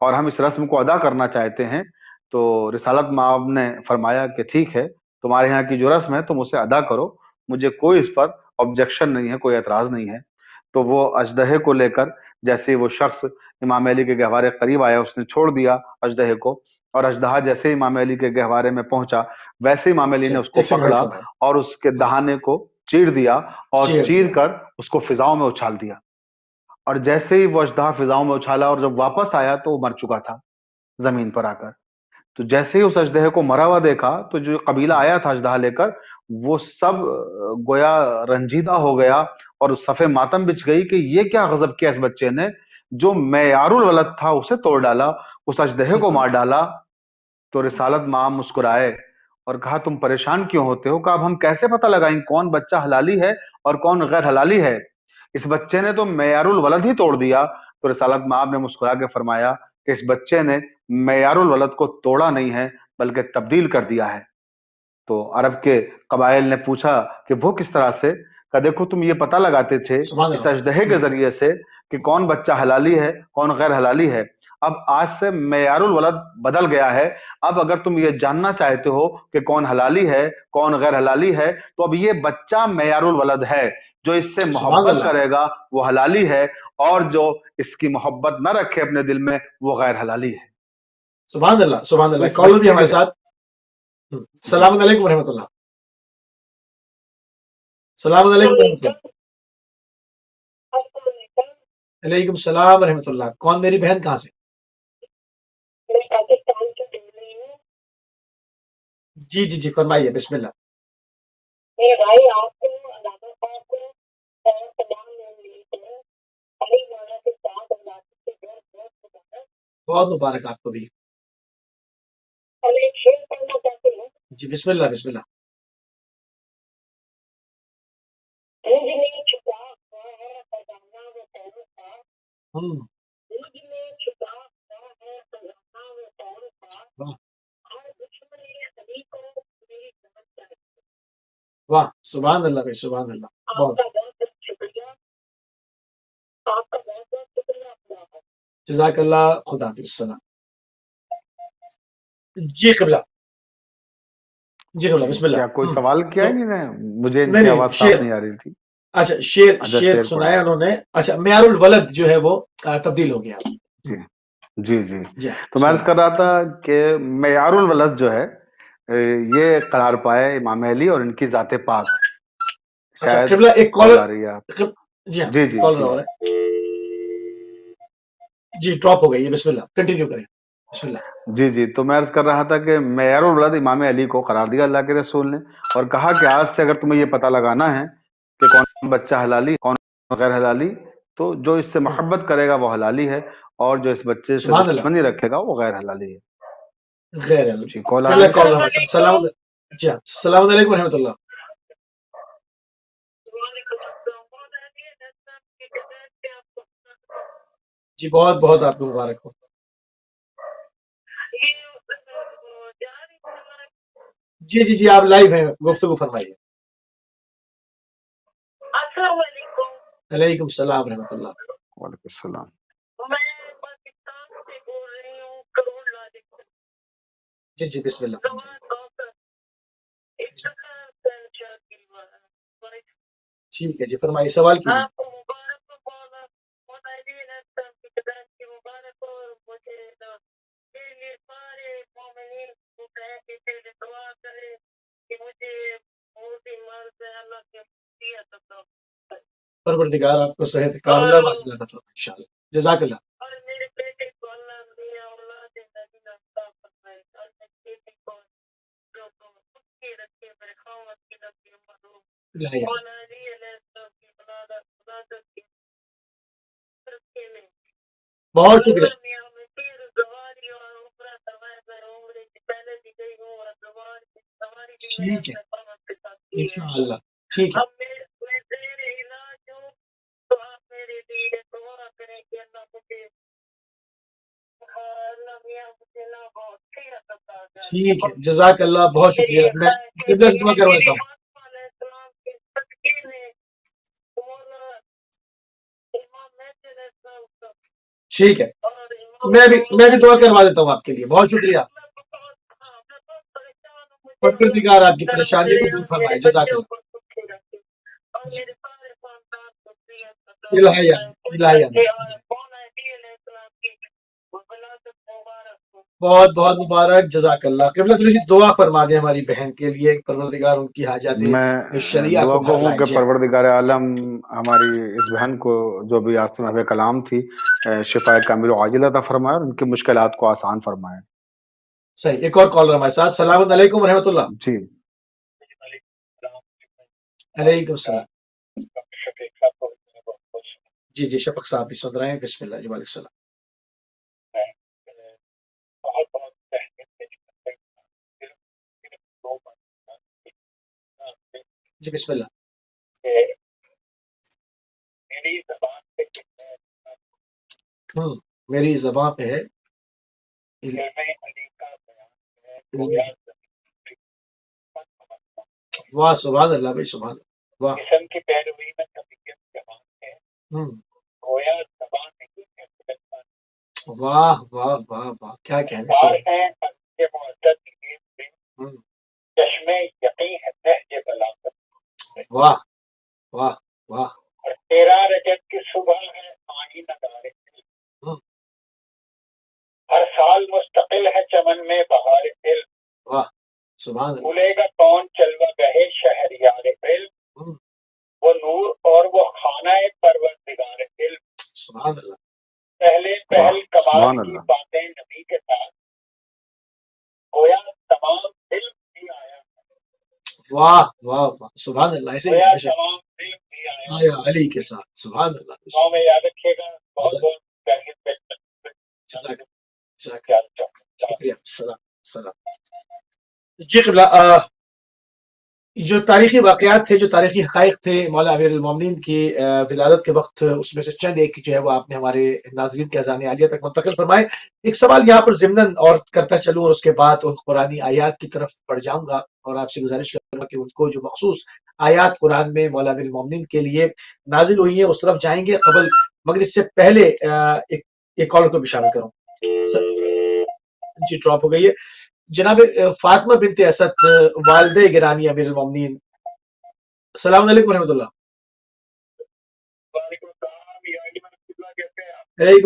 اور ہم اس رسم کو ادا کرنا چاہتے ہیں۔ تو رسالت مآب نے فرمایا کہ ٹھیک ہے، تمہارے یہاں کی جو رسم ہے تم اسے ادا کرو، مجھے کوئی اس پر آبجیکشن نہیں ہے، کوئی اعتراض نہیں ہے۔ تو وہ اژدہے کو لے کر جیسے ہی وہ شخص امام علی کے گہوارے قریب آیا، اس نے چھوڑ دیا اژدہے کو، اور اژدہا جیسے ہی امام علی کے گہوارے میں پہنچا ویسے امام علی نے اس کو ایک سیکنڈ ہولڈ پکڑا فرمائیں۔ اور اس کے دہانے کو چیر دیا اور چیر چیر دیا۔ کر اس کو فضاؤں میں اچھال دیا۔ اور جیسے ہی وہ اژدہا فضاؤں میں اچھالا اور جب واپس آیا تو وہ مر چکا تھا زمین پر آ کر۔ تو جیسے ہی اس اژدہے کو مرا ہوا دیکھا تو جو قبیلہ آیا تھا اژدہا لے کر، وہ سب گویا رنجیدہ ہو گیا اور صف ماتم بچھ گئی کہ یہ کیا غضب کیا اس بچے نے، جو معیار الولد تھا اسے توڑ ڈالا، اس اژدہے کو مار ڈالا۔ تو رسالت مآب مسکرائے اور کہا تم پریشان کیوں ہوتے ہو؟ کہا اب ہم کیسے پتہ لگائیں کون بچہ حلالی ہے اور کون غیر حلالی ہے؟ اس بچے نے تو معیار الولد ہی توڑ دیا۔ تو رسالت مآب نے مسکرا کے فرمایا کہ اس بچے نے معیار الولد کو توڑا نہیں ہے بلکہ تبدیل کر دیا ہے۔ تو عرب کے قبائل نے پوچھا کہ وہ کس طرح سے؟ کہ دیکھو تم یہ پتہ لگاتے تھے سبحان اس اللہ۔ اژدہے کے ذریعے سے کہ کون بچہ حلالی ہے کون غیر حلالی ہے۔ اب آج سے معیار الولد بدل گیا ہے۔ اب اگر تم یہ جاننا چاہتے ہو کہ کون حلالی ہے کون غیر حلالی ہے تو اب یہ بچہ معیار الولد ہے، جو اس سے سبحان محبت اللہ۔ کرے گا وہ حلالی ہے، اور جو اس کی محبت نہ رکھے اپنے دل میں وہ غیر حلالی ہے۔ سبحان اللہ، سبحان تو اللہ۔ اس کالر بھی بچے ہمارے کے ساتھ۔ جی السلام علیکم ورحمۃ اللہ۔ السلام علیکم ورحمۃ اللہ۔ علیکم السلام ورحمۃ اللہ۔ کون میری بہن کہاں سے؟ جی جی جی فرمائیے، بسم اللہ۔ بہت مبارک آپ کو بھی۔ جی بسم اللہ بسم اللہ۔ ہوں، واہ واہ، سبحان اللہ بھائی، سبحان اللہ۔ بہت جزاک اللہ، خدا حافظ، السلام۔ جی قبلہ، جی قبلہ، جی بسم اللہ۔ کیا کوئی سوال کیا تو ہے؟ نہیں مجھے ان نہیں کی نہیں آواز صاف شعر، نہیں آ رہی تھی۔ اچھا شعر، اچھا شعر شعر سنایا پڑھیں۔ انہوں نے۔ اچھا معیار الولد جو ہے وہ تبدیل ہو گیا۔ جی جی جی جی تو بسم میں عرض اللہ۔ کر رہا تھا کہ معیار الولد جو ہے یہ قرار پائے امام علی اور ان کی ذات پاک۔ اچھا شاید قبلہ ایک کال کالر، آ رہی ہے آپ۔ جی ہاں جی جی کالر جی ہو رہا ہے، جی ڈراپ ہو گئی ہے، بسم اللہ کنٹینیو کریں، بسم اللہ۔ جی جی تو میں عرض کر رہا تھا کہ معیار الولد امام علی کو قرار دیا اللہ کے رسول نے، اور کہا کہ آج سے اگر تمہیں یہ پتہ لگانا ہے کہ کون بچہ حلالی کون غیر حلالی، تو جو اس سے محبت کرے گا وہ حلالی ہے، اور جو اس بچے سے سبحان اللہ، دشمنی رکھے گا وہ غیر حلالی ہے۔ غیر جی کال آ قبلہ رہی ہے کالر شاید۔ ہمارے ساتھ۔ السلام علیکم، جی ہاں السلام علیکم ورحمۃ اللہ۔ جی بہت بہت آپ کو مبارک ہو۔ جی جی جی آپ لائیو ہیں، گفتگو فرمائیے۔ علیکم السلام ورحمۃ اللہ۔ وعلیکم السلام۔ جی جی بسم اللہ فرمائیے۔ ٹھیک ہے جی فرمائیے، سوال کیجیے۔ پروردگار آپ کو صحت کاملہ واصلہ عطا فرمائے انشاءاللہ۔ جزاک اللہ۔ لا یا بہت شکریہ۔ ٹھیک ہے انشاءاللہ، ٹھیک ہے۔ ٹھیک ہے جزاک اللہ، بہت شکریہ۔ میں قبلہ سے دعا کرواتا ہوں۔ ٹھیک ہے میں بھی دعا کروا دیتا ہوں آپ کے لیے. بہت شکریہ. پروردگار آپ کی پریشانی کو دور فرمائے. جزاک اللہ. الہیہ الہیہ. بہت بہت مبارک. جزاک اللہ. قبلہ تھوڑی سی دعا فرما دیں ہماری بہن کے لیے. پروردگار ان کی حاجات میں شریعہ دعا کو بھر گو ہوں لائے. کہ جی پروردگار عالم ہماری اس بہن کو جو بھی آج صاحب کلام تھی شفا کامل و عاجل عطا فرمائے اور ان کی مشکلات کو آسان فرمائے. صحیح. ایک اور کالر ہمارے ساتھ. السلام علیکم ورحمۃ اللہ. جی علیکم السلام. جی جی شفق صاحب بھی سن رہے ہیں. بسم اللہ. جی وعلیکم السلام. جی بسم اللہ. میری زبان پہ ہے. واہ سبحان اللہ بھائی. سبحان اللہ. واہ. واہ واہ واہ واہ. کیا کہنے. واہ واہ واہ. ہر سال مستقل ہے چمن میں بہار دل. واہ سبحان اللہ. بھولے گا کون چلوا گہے شہریار دل. وہ نور اور وہ خانہ پروردگار دل. سبحان اللہ. پہلے پہل کمال سبحان کی اللہ. باتیں نبی کے ساتھ گویا تمام دل بھی آیا. واہ واہ واہ. سبحان اللہ. ایسے گویا ہی تمام دل بھی آیا. آیا علی کے ساتھ. سبحان اللہ. دعاؤں میں یاد رکھیے گا. بہت بہت جزاک شکریہ. السلام السلام. جی قبلہ جو تاریخی واقعات تھے، جو تاریخی حقائق تھے مولا امیر المومنین کی ولادت کے وقت، اس میں سے چند ایک جو ہے وہ آپ نے ہمارے ناظرین کے اذان عالیہ تک منتقل فرمائے. ایک سوال یہاں پر ضمناً اور کرتا چلوں اور اس کے بعد ان قرآنی آیات کی طرف بڑھ جاؤں گا اور آپ سے گزارش کروں گا کہ ان کو جو مخصوص آیات قرآن میں مولا امیر المومنین کے لیے نازل ہوئی ہیں اس طرف جائیں گے. قبل مگر اس سے پہلے ایک کالر کو بھی شامل کروں. جی ڈراپ ہو گئی ہے. جناب فاطمہ بنت اسد والدہ گرامی امیر المومنین. السلام علیکم ورحمۃ اللہ. وعلیکم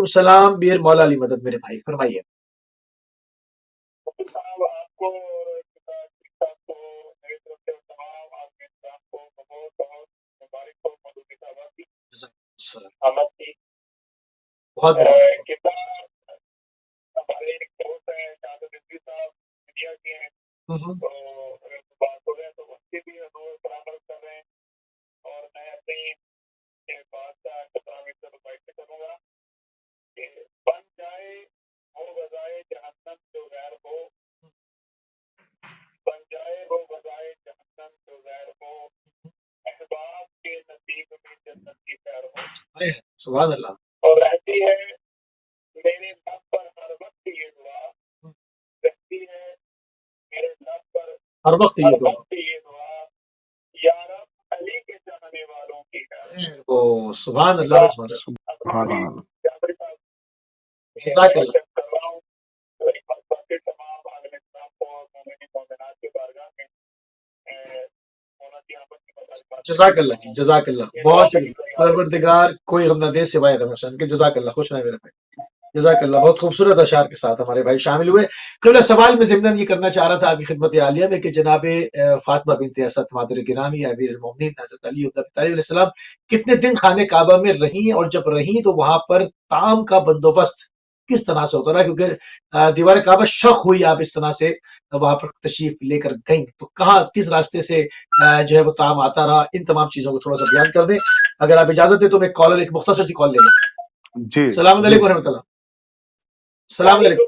السلام. بیر مولا علی مدد میرے بھائی. فرمائیے. بہت بن جائے وہ غذائے جہنم جو غیر ہو. بن جائے وہ غذائے جہنم جو غیر ہو. احباب کے نصیب میں جنت کی خیر ہو. سبحان اللہ. اور رہتی ہے میرے لب پر ہر وقت یہ دعا. رہتی ہے میرے لب پر ہر وقت ہر وقت یہ دعا. یا رب علی کے چاہنے والوں کی خیر. او سبحان اللہ. سبحان اللہ. جزاک اللہ. جزاک اللہ جی. جزاک اللہ. بہت شکریہ. پروردگار کوئی غم نہ دے سوائے غم حسن کے. جزاک اللہ. خوش رہے میرے بھائی. جزاک اللہ. بہت خوبصورت اشعار کے ساتھ ہمارے بھائی شامل ہوئے. قبلہ سوال میں ضمناً یہ کرنا چاہ رہا تھا آپ کی خدمت عالیہ میں کہ جناب فاطمہ بنت اسد مادر گرامی امیر المومنین حضرت علی بن ابی طالب علیہ السلام کتنے دن خانہ کعبہ میں رہیں، اور جب رہیں تو وہاں پر طعام کا بندوبست کس طرح سے ہوتا رہا؟ کیونکہ دیوار کعبہ شق ہوئی آپ اس طرح سے وہاں پر تشریف لے کر گئیں، تو کہاں کس راستے سے جو ہے وہ طعام آتا رہا؟ ان تمام چیزوں کو تھوڑا سا بیان کر دیں اگر آپ اجازت دیں تو. میں کالر ایک مختصر سی کال لے لوں. جی السلام علیکم ورحمۃ اللہ. السلام علیکم.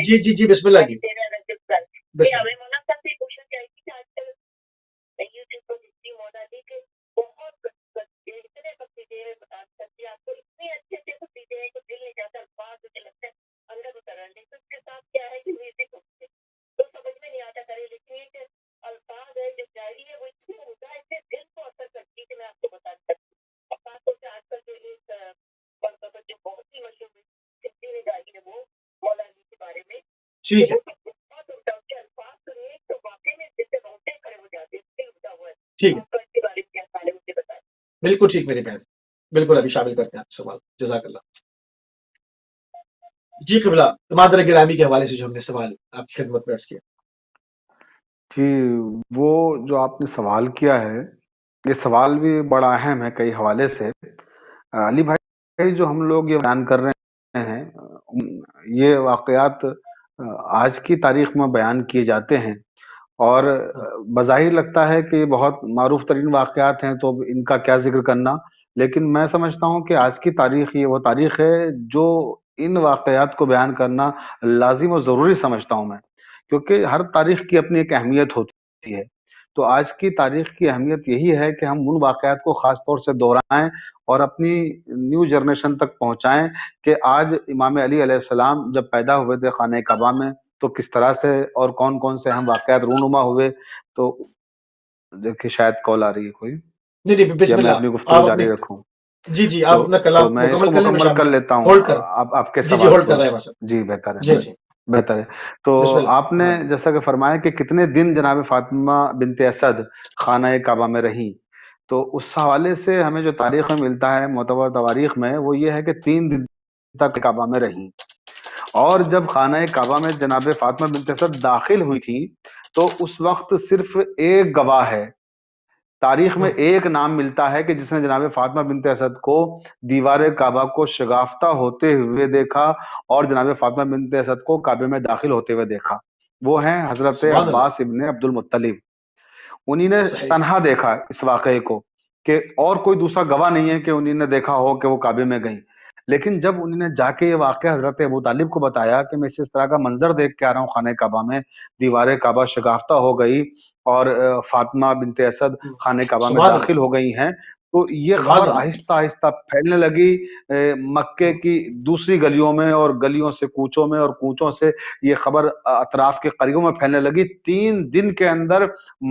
جی جی جی بسم اللہ جی. بسم اللہ. ٹھیک ہے بہت اٹھا کے الفاظ سنیے تو واقعی میں جیسے روٹے کھڑے ہو جاتے ہیں، دل اٹھا ہوا ہے. ٹھیک ہے آپ کا اس کے بارے میں کیا خیال ہے مجھے بتائیں. بالکل ٹھیک میرے بہن بالکل ابھی شامل کرتے ہیں آپ سوال جزاک اللہ. جی قبلہ مادر گرامی کے حوالے سے جو ہم نے سوال آپ کی خدمت میں عرض کیا. جی وہ جو آپ نے سوال کیا ہے یہ سوال بھی بڑا اہم ہے کئی حوالے سے. علی بھائی جو ہم لوگ یہ بیان کر رہے ہیں یہ واقعات آج کی تاریخ میں بیان کیے جاتے ہیں اور بظاہر لگتا ہے کہ یہ بہت معروف ترین واقعات ہیں تو ان کا کیا ذکر کرنا، لیکن میں سمجھتا ہوں کہ آج کی تاریخ یہ وہ تاریخ ہے جو ان واقعات کو بیان کرنا لازم و ضروری سمجھتا ہوں میں، کیونکہ ہر تاریخ کی اپنی ایک اہمیت ہوتی ہے. تو آج کی تاریخ کی اہمیت یہی ہے کہ ہم ان واقعات کو خاص طور سے دہرائیں اور اپنی نیو جنریشن تک پہنچائیں کہ آج امام علی علیہ السلام جب پیدا ہوئے تھے خانہ کعبہ میں تو کس طرح سے اور کون کون سے اہم واقعات رونما ہوئے. تو دیکھیے شاید کال آ رہی ہے کوئی، جی جی یا بسم میں اللہ. اپنی گفتگو آپ اپنی جاری رکھوں؟ جی جی آپ تو اپنا تو کلام میں اس کو مکمل کر لیں، میں مکمل کر شامل لیتا ہوں ہولڈ کر. آپ کے جی جی سوال ہولڈ کر کو. رہے ہیں بس. جی بہتر جی ہے جی بہتر ہے. تو بسم اللہ. آپ نے ہاں جیسا کہ فرمایا کہ کتنے دن جناب فاطمہ بنت اسد خانہ کعبہ میں رہیں، تو اس حوالے سے ہمیں جو تاریخ میں ملتا ہے معتبر تواریخ میں وہ یہ ہے کہ 3 دن تک کعبہ میں رہیں. اور جب خانہ کعبہ میں جناب فاطمہ بنت اسد داخل ہوئی تھی تو اس وقت صرف ایک گواہ ہے، تاریخ میں ایک نام ملتا ہے کہ جس نے جناب فاطمہ بنت اسد کو دیوار کعبہ کو شگافتہ ہوتے ہوئے دیکھا اور جناب فاطمہ بنت اسد کو کعبے میں داخل ہوتے ہوئے دیکھا. وہ ہیں حضرت سبحان اللہ. عباس ابن عبد المطلب. انہی نے صحیح. تنہا دیکھا اس واقعے کو کہ اور کوئی دوسرا گواہ نہیں ہے کہ انہوں نے دیکھا ہو کہ وہ کعبے میں گئیں. لیکن جب انہوں نے جا کے یہ واقعہ حضرت ابو طالب کو بتایا کہ میں اس طرح کا منظر دیکھ کے آ رہا ہوں خانہ کعبہ میں، دیوار کعبہ شگافتہ ہو گئی اور فاطمہ بنت اسد خانہ کعبہ میں سبحان داخل اللہ. ہو گئی ہیں، تو یہ سبحان خبر اللہ. آہستہ آہستہ پھیلنے لگی مکے کی دوسری گلیوں میں اور گلیوں سے کوچوں میں اور کوچوں سے یہ خبر اطراف کے قریبوں میں پھیلنے لگی. 3 دن کے اندر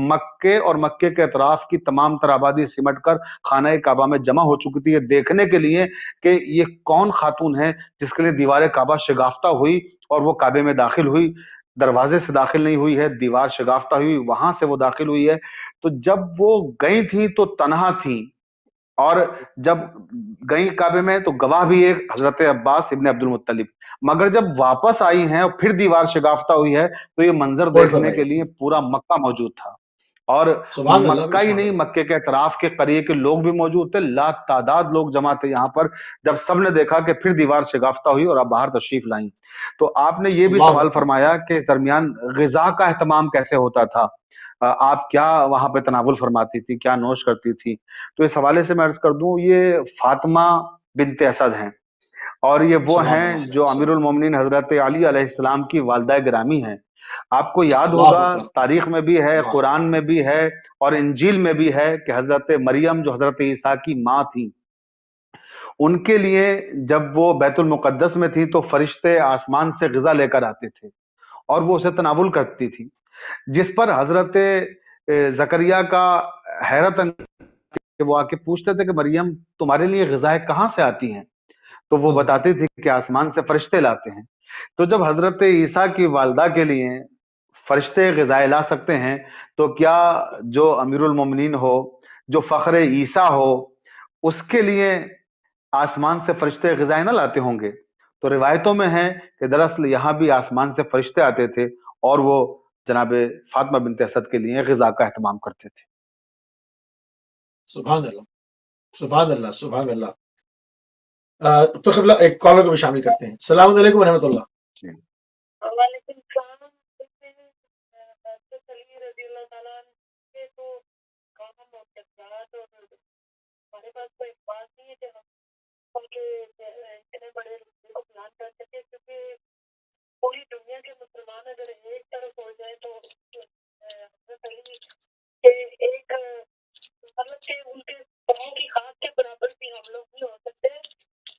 مکے اور مکے کے اطراف کی تمام تر آبادی سمٹ کر خانہ کعبہ میں جمع ہو چکی تھی یہ دیکھنے کے لیے کہ یہ کون خاتون ہے جس کے لیے دیوار کعبہ شگافتہ ہوئی اور وہ کعبے میں داخل ہوئی. دروازے سے داخل نہیں ہوئی ہے، دیوار شگافتہ ہوئی وہاں سے وہ داخل ہوئی ہے. تو جب وہ گئی تھیں تو تنہا تھیں، اور جب گئی کعبے میں تو گواہ بھی ایک حضرت عباس ابن عبد المطلب، مگر جب واپس آئی ہیں اور پھر دیوار شگافتہ ہوئی ہے تو یہ منظر ہولڈ دیکھنے فرمائیے. کے لیے پورا مکہ موجود تھا. اور سبحان اللہ. مکہ ہی سبحان نہیں، اللہ. مکے کے اطراف کے قریب کے لوگ بھی موجود تھے، لا تعداد لوگ جمع تھے یہاں پر. جب سب نے دیکھا کہ پھر دیوار شگافتہ ہوئی اور آپ باہر تشریف لائیں، تو آپ نے یہ بھی اللہ سوال اکبر. فرمایا کہ درمیان غذا کا اہتمام کیسے ہوتا تھا، آپ کیا وہاں پہ تناول فرماتی تھی، کیا نوش کرتی تھی. تو اس حوالے سے میں عرض کر دوں یہ فاطمہ بنت اسد ہیں اور یہ وہ سبحان ہیں اللہ علیہ جو امیر وسلم. المومنین حضرت علی علیہ السلام کی والدہ گرامی ہیں. آپ کو یاد اللہ ہوگا اکبر. تاریخ میں بھی ہے، اللہ. قرآن میں بھی ہے اور انجیل میں بھی ہے کہ حضرت مریم جو حضرت عیسیٰ کی ماں تھی، ان کے لیے جب وہ بیت المقدس میں تھی تو فرشتے آسمان سے غذا لے کر آتے تھے اور وہ اسے تناول کرتی تھی، جس پر حضرت زکریا کا حیرت کہ وہ آ کے پوچھتے تھے کہ مریم تمہارے لیے غذائیں کہاں سے آتی ہیں، تو وہ بتاتی تھی کہ آسمان سے فرشتے لاتے ہیں. تو جب حضرت عیسیٰ کی والدہ کے لیے فرشتے غذائیں لا سکتے ہیں تو کیا جو امیر المومنین ہو، جو فخر عیسیٰ ہو، اس کے لیے آسمان سے فرشتے غذائیں نہ لاتے ہوں گے؟ تو روایتوں میں ہے کہ دراصل یہاں بھی آسمان سے فرشتے آتے تھے اور وہ جناب فاطمہ بنت اسد کے لیے غذا کا اہتمام کرتے تھے. سبحان اللہ. سبحان اللہ. سبحان اللہ. تو قبلہ ایک کالر کو بھی شامل کرتے ہیں. السلام علیکم ورحمۃ اللہ. جی. وعلیکم السلام. حضرت علی رضی اللہ تعالیٰ عنہ کے تو کام اور جذبات اور ہمارے پاس کوئی بات نہیں ہے کہ ہم ان کے اتنے بڑے رتبے کو بیان کر سکیں، کیونکہ پوری دنیا کے مسلمان اگر ایک طرف ہو جائے تو حضرت علی کے ایک مطلب کہ ان کے پاؤں کی خاص کے برابر بھی ہم لوگ نہیں ہو سکتے.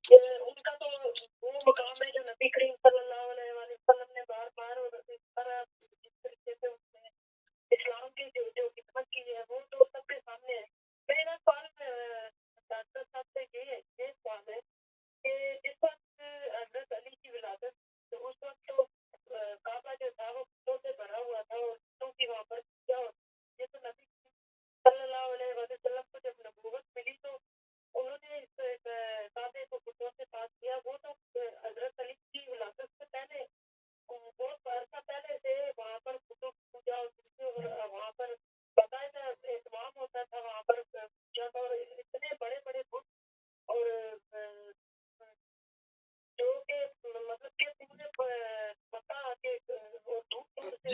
ان کا تو وہ مقام ہے جو نبی کریم صلی اللہ علیہ وآلہ وسلم نے بار بار اور اس طرح جس طریقے سے اس نے اسلام کی جو خدمت کی ہے وہ تو سب کے سامنے ہے. میرا سوال ڈاکٹر صاحب سے یہ سوال ہے کہ جس وقت حضرت علی کی ولادت تو اس وقت تو کعبہ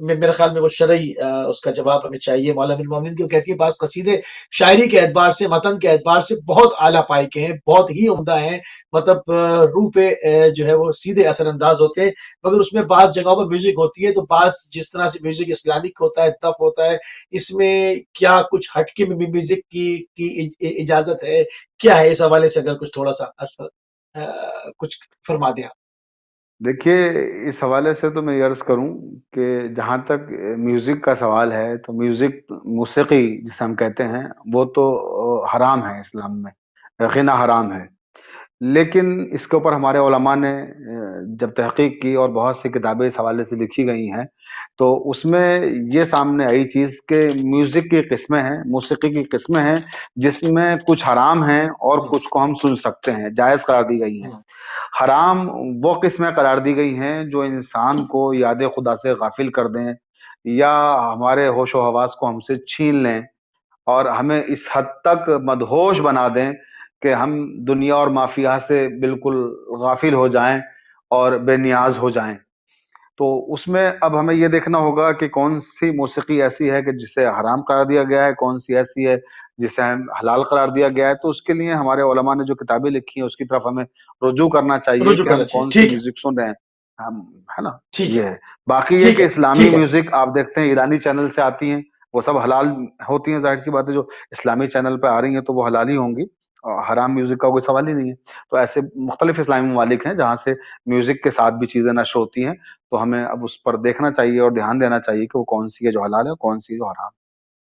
میرے خیال میں وہ شرعی اس کا جواب ہمیں چاہیے. مولا امیر المومنین کی کہتی ہے بعض قصیدے شاعری کے اعتبار سے متن کے اعتبار سے بہت اعلیٰ پائے کے ہیں, بہت ہی عمدہ ہیں, مطلب روح پہ جو ہے وہ سیدھے اثر انداز ہوتے ہیں, مگر اس میں بعض جگہوں پر میوزک ہوتی ہے, تو بعض جس طرح سے میوزک اسلامک ہوتا ہے, تف ہوتا ہے, اس میں کیا کچھ ہٹ کے میوزک کی اجازت ہے, کیا ہے؟ اس حوالے سے اگر کچھ تھوڑا سا کچھ فرما دیں آپ. دیکھیے اس حوالے سے تو میں یہ عرض کروں کہ جہاں تک میوزک کا سوال ہے تو میوزک موسیقی جسے ہم کہتے ہیں وہ تو حرام ہے اسلام میں, غنا حرام ہے. لیکن اس کے اوپر ہمارے علماء نے جب تحقیق کی اور بہت سی کتابیں اس حوالے سے لکھی گئی ہیں تو اس میں یہ سامنے آئی چیز کہ میوزک کی قسمیں ہیں, موسیقی کی قسمیں ہیں جس میں کچھ حرام ہیں اور کچھ کو ہم سن سکتے ہیں, جائز قرار دی گئی ہیں. حرام وہ قسمیں قرار دی گئی ہیں جو انسان کو یاد خدا سے غافل کر دیں یا ہمارے ہوش و حواس کو ہم سے چھین لیں اور ہمیں اس حد تک مدہوش بنا دیں کہ ہم دنیا اور مافیا سے بالکل غافل ہو جائیں اور بے نیاز ہو جائیں. تو اس میں اب ہمیں یہ دیکھنا ہوگا کہ کون سی موسیقی ایسی ہے کہ جسے حرام قرار دیا گیا ہے, کون سی ایسی ہے جسے حلال قرار دیا گیا ہے. تو اس کے لیے ہمارے علماء نے جو کتابیں لکھی ہیں اس کی طرف ہمیں رجوع کرنا چاہیے رجوع کہ کرنا ہم چاہیے. کون سی ٹھیک ہے, میوزک سن رہے ہیں ہم, ہے نا. ٹھیک یہ ہے, ہے. باقی یہ ٹھیک کہ ہے, اسلامی ٹھیک ہے. میوزک آپ دیکھتے ہیں ایرانی چینل سے آتی ہیں, وہ سب حلال ہوتی ہیں, ظاہر سی بات ہے جو اسلامی چینل پہ آ رہی ہیں تو وہ حلال ہی ہوں گی, اور حرام میوزک کا کوئی سوال ہی نہیں ہے. تو ایسے مختلف اسلامی ممالک ہیں جہاں سے میوزک کے ساتھ بھی چیزیں نشر ہوتی ہیں, تو ہمیں اب اس پر دیکھنا چاہیے اور دھیان دینا چاہیے کہ وہ کون سی ہے جو حلال ہے اور کون سی ہے جو حرام.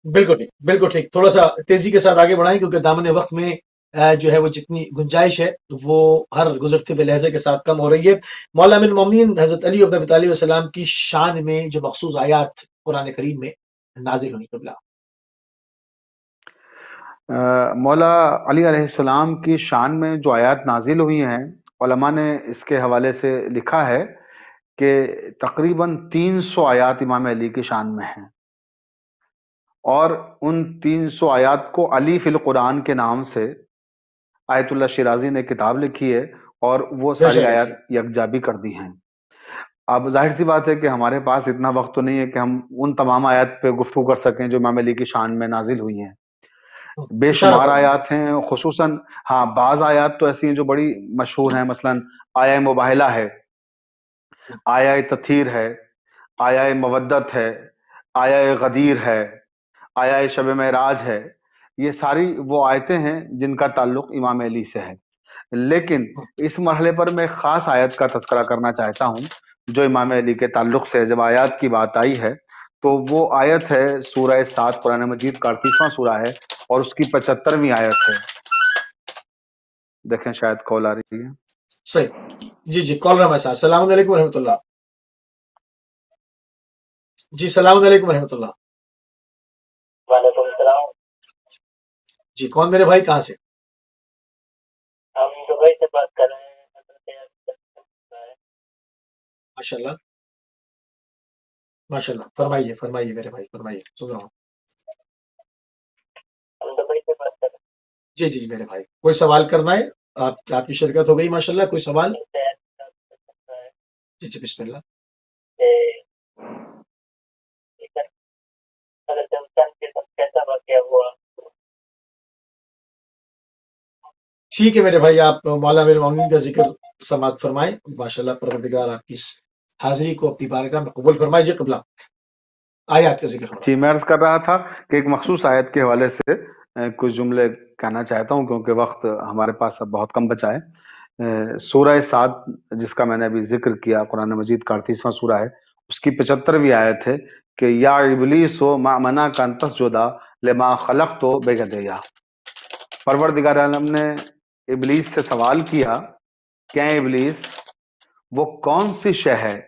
بالکل ٹھیک, بالکل ٹھیک. تھوڑا سا تیزی کے ساتھ آگے بڑھائیں کیونکہ دامن وقت میں جو ہے وہ جتنی گنجائش ہے وہ ہر گزرتے ہوئے لہجے کے ساتھ کم ہو رہی ہے. مولا امیر المومنین حضرت علی بن ابی طالب علیہ السلام کی شان میں جو مخصوص آیات قرآن کریم میں نازل ہوئی قبلہ. مولا علی علیہ السلام کی شان میں جو آیات نازل ہوئی ہیں, علماء نے اس کے حوالے سے لکھا ہے کہ تقریباً 300 آیات امام علی کی شان میں ہیں, اور ان 300 آیات کو علی فی القرآن کے نام سے آیت اللہ شیرازی نے کتاب لکھی ہے اور وہ بے ساری شک آیات ایسی. یکجا بھی کر دی ہیں. اب ظاہر سی بات ہے کہ ہمارے پاس اتنا وقت تو نہیں ہے کہ ہم ان تمام آیات پہ گفتگو کر سکیں جو امام علی کی شان میں نازل ہوئی ہیں. بے اشارہ شمار فرمائیں. آیات ہیں, خصوصاً ہاں بعض آیات تو ایسی ہیں جو بڑی مشہور ہیں, مثلاً آیا مباہلہ ہے, آیا تطہیر ہے, آیا مودت ہے, آیا غدیر ہے, آیا شب معراج ہے. یہ ساری وہ آیتیں ہیں جن کا تعلق امام علی سے ہے. لیکن اس مرحلے پر میں خاص آیت کا تذکرہ کرنا چاہتا ہوں جو امام علی کے تعلق سے, جب آیات کی بات آئی ہے تو وہ آیت ہے سورہ 7 قرآن مجید کا 38واں سورہ ہے اور اس کی 75ویں آیت ہے. دیکھیں شاید کال آ رہی ہے. صحیح, جی جی, کال رحمت صاحب. السلام علیکم ورحمۃ اللہ. جی السلام علیکم ورحمۃ اللہ. وعلیکم السلام. جی کون میرے بھائی, کہاں سے؟ ہم دبئی سے بات کر رہے ہیں. ماشاء اللہ, ماشاء اللہ. فرمائیے فرمائیے میرے بھائی, فرمائیے, سن رہا ہوں. ہم دبئی سے بات کر جی جی میرے بھائی, کوئی سوال کرنا ہے؟ آپ کی شرکت ہو گئی ماشاء اللہ. کوئی سوال؟ رہے ہیں جی جی بسم اللہ. کیسا واقعہ ہوا. ٹھیک ہے میرے بھائی, آپ مولا امیر المومنین کا ذکر سماعت فرمائیں. ماشاء اللہ پروردگار آپ کی اس حاضری کو اپنی بارگاہ میں قبول فرمائے. جی قبلہ آیات کا ذکر جی فرمائیں. میں عرض کر رہا تھا کہ ایک مخصوص آیت کے حوالے سے کچھ جملے کہنا چاہتا ہوں کیونکہ وقت ہمارے پاس اب بہت کم بچا ہے. سورہ 7 جس کا میں نے ابھی ذکر کیا, قرآن مجید کا 38واں سورہ ہے, اس کی 75ویں آیت ہے کہ یا ابلیس ما منعک ان تسجد لما خلقت بیدیا. پروردگار عالم نے ابلیس سے سوال کیا کہ اے ابلیس وہ کون سی شے ہے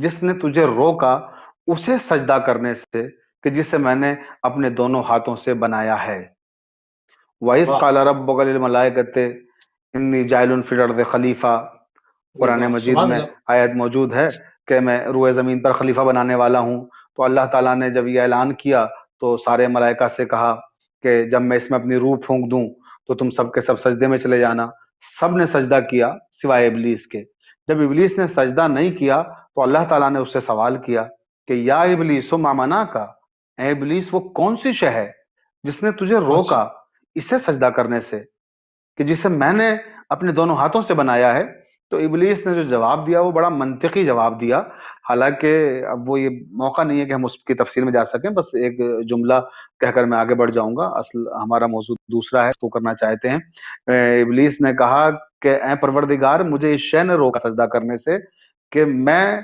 جس نے تجھے روکا اسے سجدہ کرنے سے کہ جسے میں نے اپنے دونوں ہاتھوں سے بنایا ہے. وَإِذْ واہ قَالَ رَبُّكَ لِلْمَلَائِكَةِ إِنِّي جَاعِلٌ فِي الْأَرْضِ خَلِيفَةً. قرآن واہ, مجید سبحان میں اللہ. آیت موجود ہے کہ میں روئے زمین پر خلیفہ بنانے والا ہوں. تو اللہ تعالیٰ نے جب یہ اعلان کیا تو سارے ملائکہ سے کہا کہ جب میں اس میں اپنی روح پھونک دوں تو تم سب کے سب سجدے میں چلے جانا. سب نے سجدہ کیا سوائے ابلیس کے. جب ابلیس نے سجدہ نہیں کیا تو اللہ تعالیٰ نے اس سے سوال کیا کہ یا ابلیس ما منع کا، اے ابلیس وہ کون سی شے ہے جس نے تجھے روکا اسے سجدہ کرنے سے، کہ جسے میں نے اپنے دونوں ہاتھوں سے بنایا ہے۔ تو ابلیس نے جو جواب دیا وہ بڑا منطقی جواب دیا، حالانکہ اب وہ یہ موقع نہیں ہے کہ ہم اس کی تفصیل میں جا سکیں، بس ایک جملہ کہہ کر میں آگے بڑھ جاؤں گا، اصل ہمارا موضوع دوسرا ہے تو کرنا چاہتے ہیں۔ ابلیس نے کہا کہ اے پروردگار مجھے اس شے نے روکا سجدہ کرنے سے کہ میں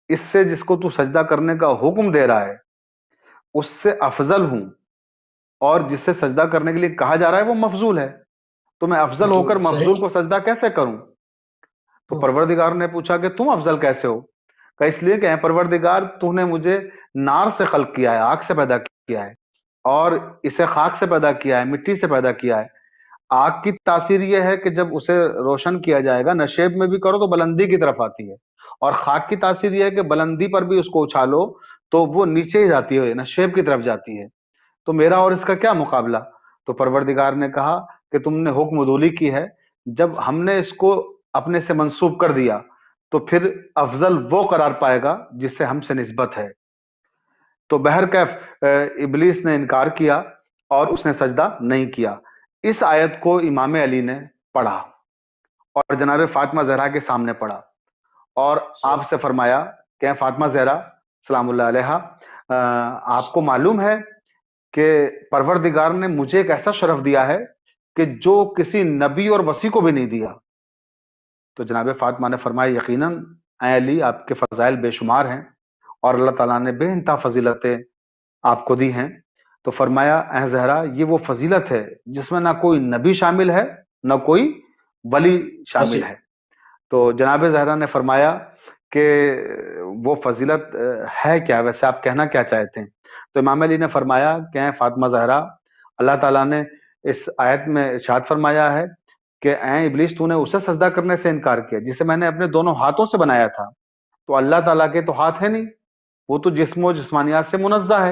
اس سے جس کو تو سجدہ کرنے کا حکم دے رہا ہے اس سے افضل ہوں، اور جس سے سجدہ کرنے کے لیے کہا جا رہا ہے وہ مفضول ہے، تو میں افضل ہو کر مفضول کو سجدہ کیسے کروں؟ تو پروردگار نے پوچھا کہ تم افضل کیسے ہو؟ کہ اس لیے کہ اے پروردگار تو نے مجھے نار سے خلق کیا ہے، آگ سے پیدا کیا ہے، اور اسے خاک سے پیدا کیا ہے، مٹی سے پیدا کیا ہے۔ آگ کی تاثیر یہ ہے کہ جب اسے روشن کیا جائے گا نشیب میں بھی کرو تو بلندی کی طرف آتی ہے، اور خاک کی تاثیر یہ ہے کہ بلندی پر بھی اس کو اچھالو تو وہ نیچے ہی جاتی ہے، نشیب کی طرف جاتی ہے، تو میرا اور اس کا کیا مقابلہ؟ تو پروردگار نے کہا کہ تم نے حکم عدولی کی ہے، جب ہم نے اس کو اپنے سے منسوب کر دیا تو پھر افضل وہ قرار پائے گا جس سے ہم سے نسبت ہے۔ تو بہرکیف ابلیس نے انکار کیا اور اس نے سجدہ نہیں کیا۔ اس آیت کو امام علی نے پڑھا اور جناب فاطمہ زہرا کے سامنے پڑھا، اور آپ سے فرمایا کہ فاطمہ زہرا سلام اللہ علیہا، آپ کو معلوم ہے کہ پروردگار نے مجھے ایک ایسا شرف دیا ہے کہ جو کسی نبی اور وصی کو بھی نہیں دیا۔ تو جناب فاطمہ نے فرمایا یقیناً اے علی آپ کے فضائل بے شمار ہیں اور اللہ تعالیٰ نے بے انتہا فضیلتیں آپ کو دی ہیں۔ تو فرمایا اے زہرا یہ وہ فضیلت ہے جس میں نہ کوئی نبی شامل ہے نہ کوئی ولی شامل ہے۔ تو جناب زہرا نے فرمایا کہ وہ فضیلت ہے کیا، ویسے آپ کہنا کیا چاہتے ہیں؟ تو امام علی نے فرمایا کہ اے فاطمہ زہرا، اللہ تعالیٰ نے اس آیت میں ارشاد فرمایا ہے کہ اے ابلیس تو نے اسے سجدہ کرنے سے انکار کیا جسے میں نے اپنے دونوں ہاتھوں سے بنایا تھا۔ تو اللہ تعالیٰ کے تو ہاتھ ہے نہیں، وہ تو جسم و جسمانیات سے منزہ ہے۔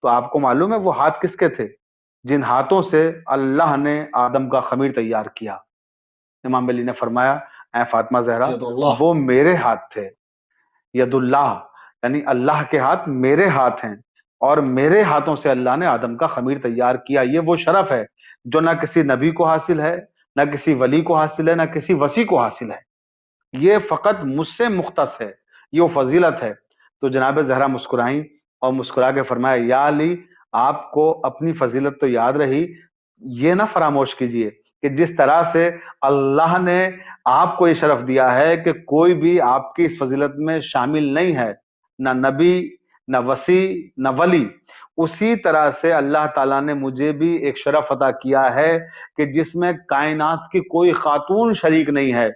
تو آپ کو معلوم ہے وہ ہاتھ کس کے تھے؟ جن ہاتھوں سے اللہ نے آدم کا خمیر تیار کیا۔ امام علی نے فرمایا اے فاطمہ زہرا وہ میرے ہاتھ تھے، ید اللہ یعنی اللہ کے ہاتھ میرے ہاتھ ہیں، اور میرے ہاتھوں سے اللہ نے آدم کا خمیر تیار کیا۔ یہ وہ شرف ہے جو نہ کسی نبی کو حاصل ہے، نہ کسی ولی کو حاصل ہے، نہ کسی وصی کو حاصل ہے، یہ فقط مجھ سے مختص ہے، یہ وہ فضیلت ہے۔ تو جناب زہرا مسکرائیں اور مسکرا کے فرمایا یا علی آپ کو اپنی فضیلت تو یاد رہی، یہ نہ فراموش کیجئے کہ جس طرح سے اللہ نے آپ کو یہ شرف دیا ہے کہ کوئی بھی آپ کی اس فضیلت میں شامل نہیں ہے، نہ نبی نہ وصی نہ ولی، اسی طرح سے اللہ تعالیٰ نے مجھے بھی ایک شرف عطا کیا ہے کہ جس میں کائنات کی کوئی خاتون شریک نہیں ہے۔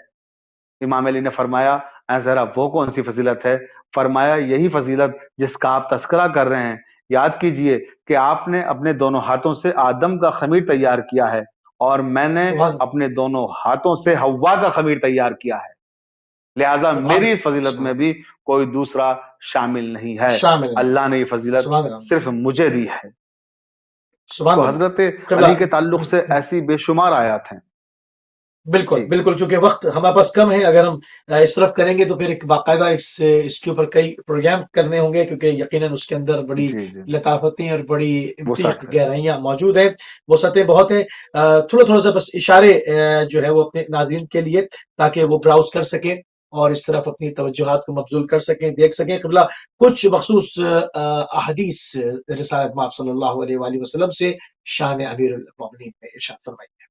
امام علی نے فرمایا اے ذرا وہ کون سی فضیلت ہے؟ فرمایا یہی فضیلت جس کا آپ تذکرہ کر رہے ہیں۔ یاد کیجئے کہ آپ نے اپنے دونوں ہاتھوں سے آدم کا خمیر تیار کیا ہے، اور میں نے اپنے دونوں ہاتھوں سے حوا کا خمیر تیار کیا ہے، لہٰذا میری اس فضیلت میں بھی کوئی دوسرا شامل نہیں ہے، اللہ نے یہ فضیلت صرف مجھے دی ہے۔ تو حضرت علی کے تعلق سے ایسی بے شمار آیات ہیں۔ بالکل بالکل، چونکہ وقت ہمارے پاس کم ہے، اگر ہم اس طرف کریں گے تو پھر ایک باقاعدہ اس کے اوپر کئی پروگرام کرنے ہوں گے، کیونکہ یقیناً اس کے اندر بڑی لطافتیں اور بڑی گہرائیاں موجود ہیں، وسعتیں بہت ہیں۔ تھوڑا سا بس اشارے جو ہے وہ اپنے ناظرین کے لیے، تاکہ وہ براؤز کر سکیں اور اس طرف اپنی توجہات کو مبذول کر سکیں، دیکھ سکیں۔ قبلہ کچھ مخصوص احادیث رسالت مآب صلی اللہ علیہ وآلہ وسلم سے شان امیر المومنین میں ارشاد فرمائیے۔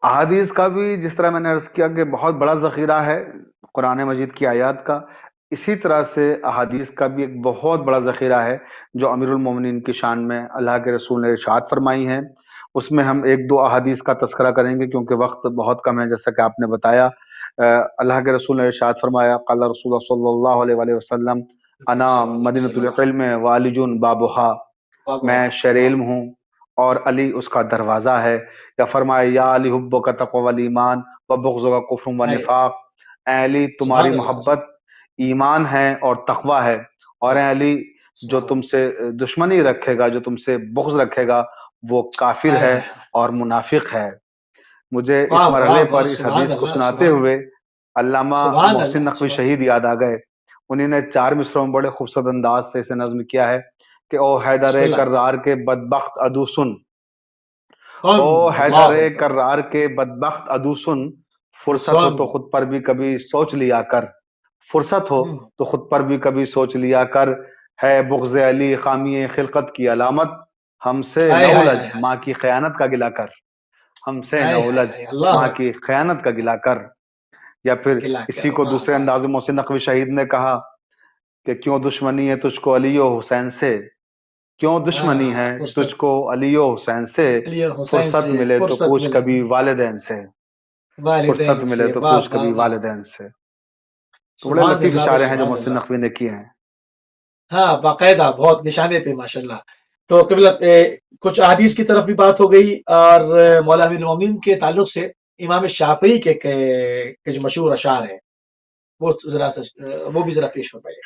احادیث کا بھی جس طرح میں نے عرض کیا کہ بہت بڑا ذخیرہ ہے قرآن مجید کی آیات کا، اسی طرح سے احادیث کا بھی ایک بہت بڑا ذخیرہ ہے جو امیر المومنین کی شان میں اللہ کے رسول نے ارشاد فرمائی ہیں۔ اس میں ہم ایک دو احادیث کا تذکرہ کریں گے کیونکہ وقت بہت کم ہے، جیسا کہ آپ نے بتایا۔ اللہ کے رسول نے ارشاد فرمایا قال رسول اللہ صلی اللہ علیہ وآلہ وسلم انا مدینۃ العلم وعلی بابھا، میں شہر علم ہوں اور علی اس کا دروازہ ہے۔ یا فرمایا یا علی حبک تقوی والایمان وبغضک کفر و نفاق، اے علی تمہاری محبت ایمان ہے اور تقوی ہے، اور اے علی جو تم سے دشمنی رکھے گا، جو تم سے بغض رکھے گا، وہ کافر ہے اور منافق ہے۔ مجھے اس مرحلے پر اس حدیث کو سناتے ہوئے علامہ محسن نقوی شہید یاد آ گئے۔ انہیں نے 4 مصروں میں بڑے خوبصورت انداز سے اسے نظم کیا ہے کہ او حیدر بسم اللہ کرار کے بدبخت عدو سن، او حیدر اللہ اکبر کرار کے بدبخت عدو سن، فرصت ہو سن تو خود پر بھی کبھی سوچ لیا کر، فرصت ہو ہم، تو خود پر بھی کبھی سوچ لیا کر، ہے بغض علی خامی خلقت کی علامت، ہم سے نہ ہائے ہائے الجھ ہائے ہائے ماں کی خیانت کا گلہ کر، ہم سے نہ ہائے ہائے الجھ ہائے اللہ ماں اکبر کی خیانت کا گلہ کر۔ یا پھر گلا اسی کر کو واہ دوسرے واہ انداز میں محسن نقوی شہید نے کہا کہ کیوں دشمنی ہے تجھ کو علی و حسین سے، کیوں دشمنی ہے فرصت تجھ کو علی و حسین سے، علی اور حسین فرصت سے ملے تو فرصت پوچھ ملے کبھی والدین سے، فرصت والدین ملے سے تو واہ پوچھ واہ کبھی واہ والدین سے۔ تو بڑے سبحان لطیف اللہ و اشارے ہیں جو سبحان محسن اللہ نقوی نے کیے ہیں۔ ہاں باقاعدہ بہت نشانے پہ ماشاءاللہ۔ تو قبلت کچھ احادیث کی طرف بھی بات ہو گئی اور مولا امیر المومنین کے تعلق سے امام شافعی کے جو مشہور اشعار ہیں وہ ذرا وہ بھی ذرا پیش فرمائیے۔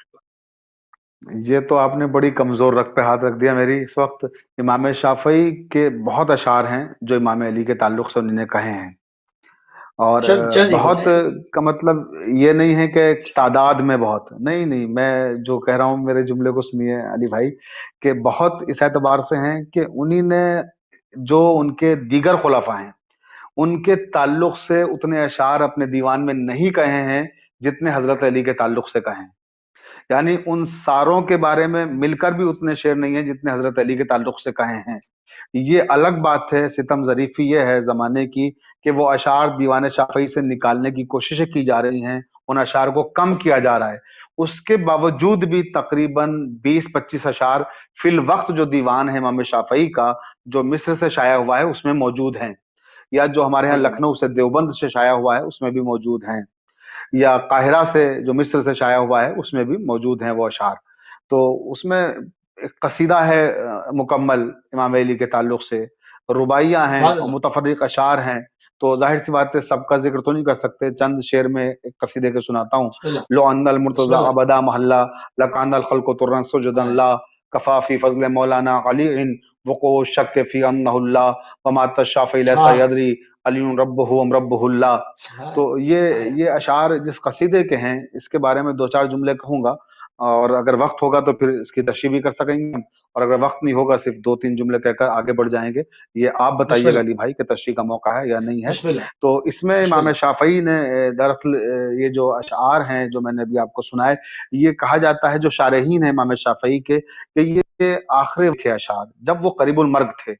یہ تو آپ نے بڑی کمزور رگ پہ ہاتھ رکھ دیا میری اس وقت۔ امام شافعی کے بہت اشعار ہیں جو امام علی کے تعلق سے انہوں نے کہے ہیں، اور چند چند ہی بہت بتائیں۔ کا مطلب یہ نہیں ہے کہ تعداد میں بہت نہیں، میں جو کہہ رہا ہوں میرے جملے کو سنیے علی بھائی، کہ بہت اس اعتبار سے ہیں کہ انہی نے جو ان کے دیگر خلفاء ہیں ان کے تعلق سے اتنے اشعار اپنے دیوان میں نہیں کہے ہیں جتنے حضرت علی کے تعلق سے کہیں، یعنی ان ساروں کے بارے میں مل کر بھی اتنے شعر نہیں ہیں جتنے حضرت علی کے تعلق سے کہے ہیں۔ یہ الگ بات ہے، ستم ظریفی یہ ہے زمانے کی کہ وہ اشعار دیوان شافعی سے نکالنے کی کوششیں کی جا رہی ہیں، ان اشعار کو کم کیا جا رہا ہے، اس کے باوجود بھی تقریباً 20-25 اشعار فی الوقت جو دیوان ہے امام شافعی کا جو مصر سے شائع ہوا ہے اس میں موجود ہیں، یا جو ہمارے ہاں لکھنؤ سے دیوبند سے شائع ہوا ہے اس میں بھی موجود ہیں، یا قاہرہ سے جو مصر سے شائع ہوا ہے اس میں بھی موجود ہیں وہ اشعار۔ تو اس میں ایک قصیدہ ہے مکمل امام علی کے تعلق سے، رباعیاں ہیں سبحان اور اللہ متفرق اشعار ہیں، تو ظاہر سی بات ہے سب کا ذکر تو نہیں کر سکتے، چند شعر میں ایک قصیدے کے سناتا ہوں۔ بسم اللہ لو ان بسم المرتضی اللہ ابدا محلہ لکان الخلق ترا سجدا ہائے لا کفا فی فضل مولانا علی وقوع الشک فی انہ اللہ وما الشافعی لیسا ہاں یدری علی ربہ ام ربہ اللہ۔ ہائے تو ہائے یہ اشعار جس قصیدے کے ہیں اس کے بارے میں 2-4 جملے کہوں گا، اور اگر وقت ہوگا تو پھر اس کی تشریح بھی کر سکیں گے ہم، اور اگر وقت نہیں ہوگا صرف 2-3 جملے کہہ کر آگے بڑھ جائیں گے۔ یہ آپ بسم بتائیے گا اللہ علی بھائی کہ تشریح کا موقع ہے یا نہیں ہے۔ بسم اللہ تو اس میں بسم امام اللہ شافعی نے دراصل یہ جو اشعار ہیں جو میں نے ابھی آپ کو سنائے، یہ کہا جاتا ہے جو شارحین ہیں امام شافعی کے کہ یہ آخری کے اشعار جب وہ قریب المرگ تھے،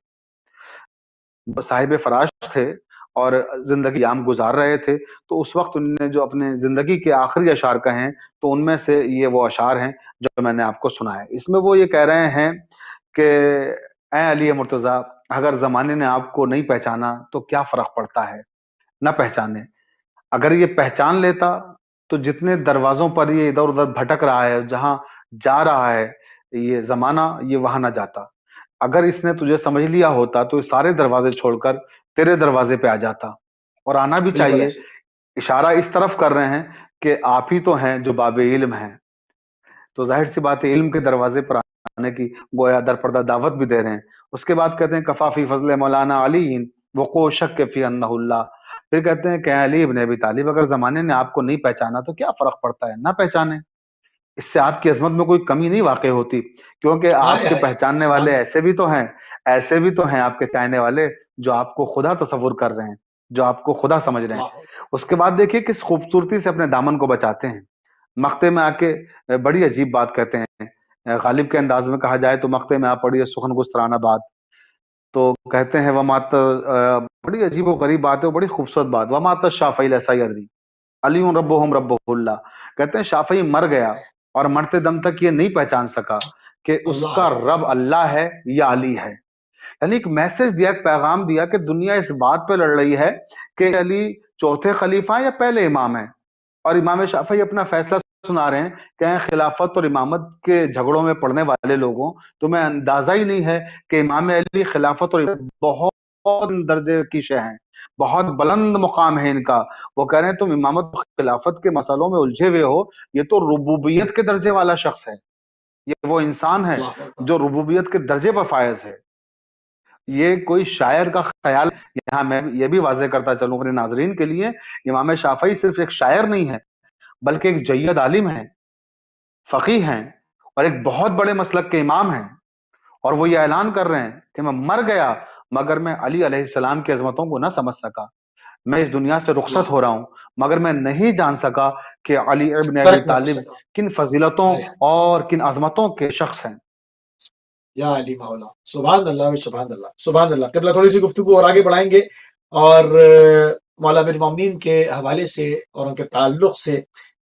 صاحب فراش تھے اور زندگی عام گزار رہے تھے، تو اس وقت انہوں نے جو اپنے زندگی کے آخری اشعار کہے ہیں تو ان میں سے یہ وہ اشعار ہیں جو میں نے آپ کو سنا ہے۔ اس میں وہ یہ کہہ رہے ہیں کہ اے علی مرتضیٰ، اگر زمانے نے آپ کو نہیں پہچانا تو کیا فرق پڑتا ہے، نہ پہچانے، اگر یہ پہچان لیتا تو جتنے دروازوں پر یہ ادھر ادھر بھٹک رہا ہے، جہاں جا رہا ہے یہ زمانہ، یہ وہاں نہ جاتا، اگر اس نے تجھے سمجھ لیا ہوتا تو یہ سارے دروازے چھوڑ کر تیرے دروازے پہ آ جاتا، اور آنا بھی بالکل چاہیے۔ ایسے اشارہ اس طرف کر رہے ہیں کہ آپ ہی تو ہیں جو باب علم ہیں، تو ظاہر سی بات ہے علم کے دروازے پر آنے کی گویا در پردہ دعوت بھی دے رہے ہیں۔ اس کے بعد کہتے ہیں کفا فی فضل مولانا علی وقوع شک فی انہ اللہ، پھر کہتے ہیں کہ اے علی ابن ابی طالب، اگر زمانے نے آپ کو نہیں پہچانا تو کیا فرق پڑتا ہے، نہ پہچانے، اس سے آپ کی عظمت میں کوئی کمی نہیں واقع ہوتی، کیونکہ آپ ہائے کے ہائے پہچاننے سبحان والے اللہ ایسے بھی تو ہیں آپ کے چاہنے والے جو آپ کو خدا تصور کر رہے ہیں، جو آپ کو خدا سمجھ رہے ہیں۔ اللہ اس کے بعد دیکھیے کس خوبصورتی سے اپنے دامن کو بچاتے ہیں، مقطع میں آ کے بڑی عجیب بات کہتے ہیں، غالب کے انداز میں کہا جائے تو مقطع میں آپ پڑھیے سخن گسترانہ بات، تو کہتے ہیں ومات، بڑی عجیب و غریب بات ہے، بڑی خوبصورت بات، ومات شافعی لیسا یدری علی ربہم ربہ اللہ، کہتے ہیں شافعی مر گیا اور مرتے دم تک یہ نہیں پہچان سکا کہ اس اللہ کا اکبر رب اللہ ہے یا علی ہے، یعنی ایک میسج دیا، ایک پیغام دیا کہ دنیا اس بات پہ لڑ رہی ہے کہ علی چوتھے خلیفہ ہیں یا پہلے امام ہیں، اور امام شافعی اپنا فیصلہ سنا رہے ہیں کہ خلافت اور امامت کے جھگڑوں میں پڑنے والے لوگوں، تمہیں اندازہ ہی نہیں ہے کہ امام علی خلافت اور بہت درجے کی شے ہیں، بہت بلند مقام ہے ان کا، وہ کہہ رہے ہیں تم امامت و خلافت کے مسئلوں میں الجھے ہوئے ہو، یہ تو ربوبیت کے درجے والا شخص ہے، یہ وہ انسان ہے اللہ اکبر جو ربوبیت کے درجے پر فائز ہے، یہ کوئی شاعر کا خیال۔ یہاں میں یہ بھی واضح کرتا چلوں اپنے ناظرین کے لیے، امام شافعی صرف ایک شاعر نہیں ہے بلکہ ایک جید عالم ہے، فقیہ ہیں اور ایک بہت بڑے مسلک کے امام ہیں، اور وہ یہ اعلان کر رہے ہیں کہ میں مر گیا مگر میں علی علیہ السلام کی عظمتوں کو نہ سمجھ سکا، میں اس دنیا سے رخصت اللہ ہو رہا ہوں مگر میں نہیں جان سکا کہ علی ابن ابی ترک میں طالب سکا کن فضیلتوں آئے اور کن عظمتوں کے شخص ہیں۔ یا علی مولا، سبحان اللہ سبحان اللہ سبحان اللہ۔ قبلہ تھوڑی سی گفتگو اور آگے بڑھائیں گے، اور مولا امیر المومنین کے حوالے سے اور ان کے تعلق سے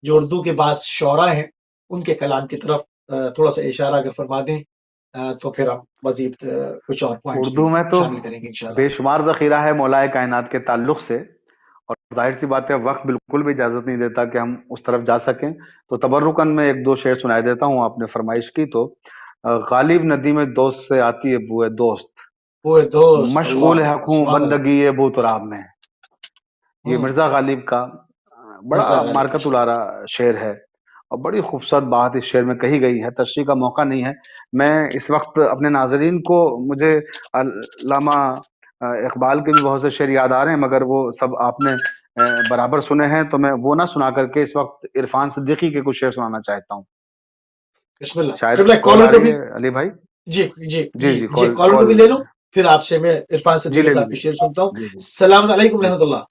جو اردو کے بعض شعراء ہیں ان کے کلام کی طرف تھوڑا سا اشارہ اگر فرما دیں تو پھر ہم مزید کچھ اور پوائنٹس بھی اردو میں تو شامل کریں گے انشاءاللہ۔ بے شمار ذخیرہ ہے مولا کائنات کے تعلق سے، اور ظاہر سی بات ہے وقت بالکل بھی اجازت نہیں دیتا کہ ہم اس طرف جا سکیں، تو تبرکاً میں ایک دو شعر سنائی دیتا ہوں، آپ نے فرمائش کی تو۔ غالب ندیم دوست سے آتی ہے بوئے دوست، وہ دوست، مشغول اللہ حق ہوں سبحان اللہ۔ بندگی بو تراب میں۔ یہ ہوں، مرزا غالب کا مرزا بڑا غالب کا مارکت شعر۔ الارا شعر ہے، اور بڑی خوبصورت بات اس شعر میں کہی گئی ہے، تشریح کا موقع نہیں ہے۔ میں اس وقت اپنے ناظرین کو، مجھے علامہ اقبال کے بھی بہت سے شعر یاد آ رہے ہیں مگر وہ سب آپ نے برابر سنے ہیں، تو میں وہ نہ سنا کر کے اس وقت عرفان صدیقی کے کچھ شعر سنانا چاہتا ہوں۔ بسم اللہ۔ شاید قبلہ کال کالر آ کو رہی بھی، ہے علی بھائی؟ جی جی جی جی جی، جی، کال کالر کو کال بھی لے لوں، پھر آپ سے میں عرفان جی صدیقی لے صاحب کی لیجیے، شعر سنتا ہوں۔ جی جی السلام علیکم جی۔ رحمۃ اللہ۔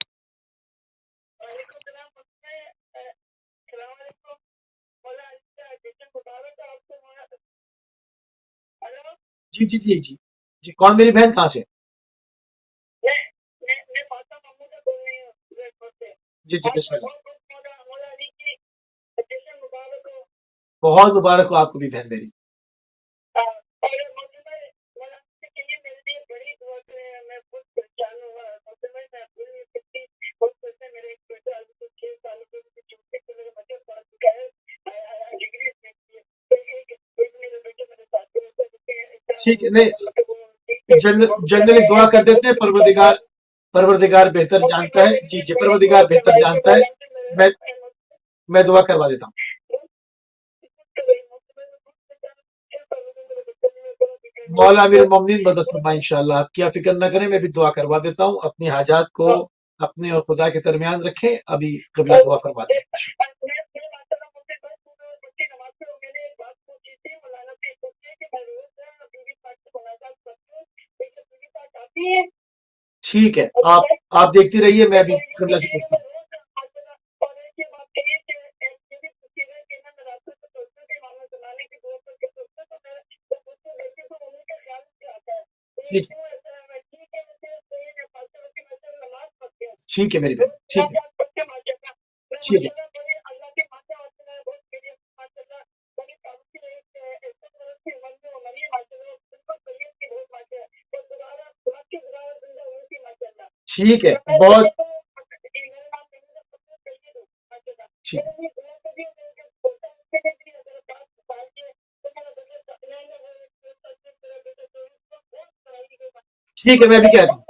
وعلیکم السلام السلام علیکم مولا جشن مبارک ہے آپ کو مولا۔ ہلو، جی جی جی جی جی، کون میری بہن کہاں سے؟ میں فاطمہ محمود بول رہی ہوں ریڈفورڈ سے۔ جی جی، آپ بسم کو اللہ۔ بہت بہت مولا علی کی جشن مبارک ہو۔ بہت مبارک ہو آپ کو بھی بہن میری۔ اور موسم مولا علی کے لیے میرے لیے بڑی دعا کریں، میں بہت پریشان ہوا موسم میں بھول نہیں سکتی۔ بہت پیسے میرے ایک بیٹا ابھی تو 6 سال کے چھوٹے سے میرے بچے پڑھ چکا ہے ڈگری ایک میرے بیٹے میرے ساتھ ٹھیک ہے، نہیں جنرلی دعا کر دیتے ہیں، پروردگار بہتر جانتا ہے۔ جی جی، پروردگار بہتر جانتا ہے، میں دعا کروا دیتا ہوں۔ مولا امیر المومنین مدد فرمائے انشاءاللہ، آپ کیا فکر نہ کریں، میں بھی دعا کروا دیتا ہوں۔ اپنی حاجات کو اپنے اور خدا کے درمیان رکھیں، ابھی قبلہ دعا فرما دیں۔ ٹھیک ہے، آپ دیکھتی رہیے، میں ابھی قبلہ سے پوچھتا ہوں۔ ٹھیک ہے ٹھیک ہے میری بہن، ٹھیک ہے ٹھیک ہے ٹھیک ہے، بہت ٹھیک ہے ٹھیک ہے، میں بھی کہتا ہوں۔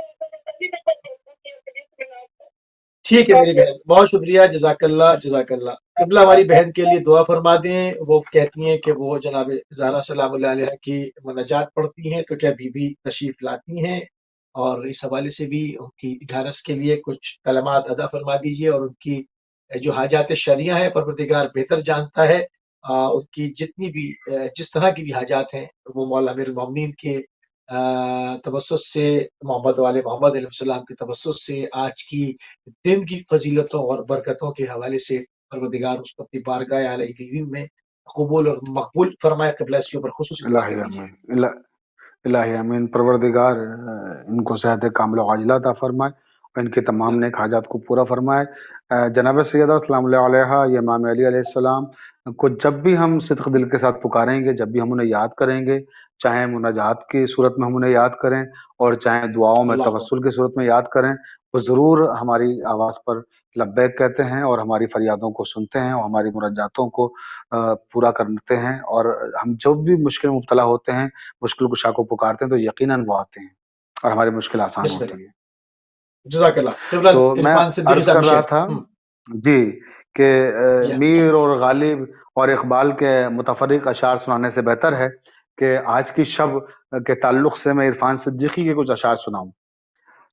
ٹھیک ہے میری بہن، بہت شکریہ، جزاک اللہ جزاک اللہ۔ قبلہ ہماری بہن کے لیے دعا فرما دیں۔ وہ کہتی ہیں کہ وہ جناب زہرا سلام اللہ علیہ کی مناجات پڑھتی ہیں، تو کیا بی بی تشریف لاتی ہیں؟ اور اس حوالے سے بھی ان کی ڈھارس کے لیے کچھ کلمات ادا فرما دیجیے، اور ان کی جو حاجات شرعیہ ہیں پروردگار بہتر جانتا ہے، ان کی جتنی بھی جس طرح کی بھی حاجات ہیں وہ مولا امیر المومنین کے توسط سے، محمد والے محمد علیہ السلام کے توسط سے، آج کی دن کی فضیلتوں اور برکتوں کے حوالے سے پروردگار اس کو اپنی بارگاہ علیہ کریم میں قبول اور مقبول فرمائے۔ قبلہ اس کے اوپر خصوصی دعا کر الہی دیجیے۔ آمین، الہی آمین۔ پروردگار ان کو صحت کاملہ و عاجلہ عطا فرمائے اور ان کے تمام نیک حاجات کو پورا فرمائے۔ جناب سیدہ سلام اللہ علیہ، یہ امام علی علیہ السلام کو جب بھی ہم صدق دل کے ساتھ پکاریں گے، جب بھی ہم انہیں یاد کریں گے، چاہے مناجات کی صورت میں ہم انہیں یاد کریں اور چاہے دعاؤں میں اللہ توسل کی صورت میں یاد کریں، وہ ضرور ہماری آواز پر لبیک کہتے ہیں اور ہماری فریادوں کو سنتے ہیں اور ہماری مناجاتوں کو پورا کرتے ہیں، اور ہم جب بھی مشکل میں مبتلا ہوتے ہیں، مشکل کشا کو پکارتے ہیں، تو یقیناً وہ آتے ہیں اور ہماری مشکل آسان بسم اللہ، ہوتی ہے۔ جزاک اللہ۔ قبلہ تو میں عرفان صدیقی عرض صاحب کر کی رہا شعر۔ تھا جی کہ جی ہاں، میر اور غالب اور اقبال کے متفرق اشعار سنانے سے بہتر ہے کہ آج کی شب کے تعلق سے میں عرفان صدیقی کے کچھ اشعار سناؤں،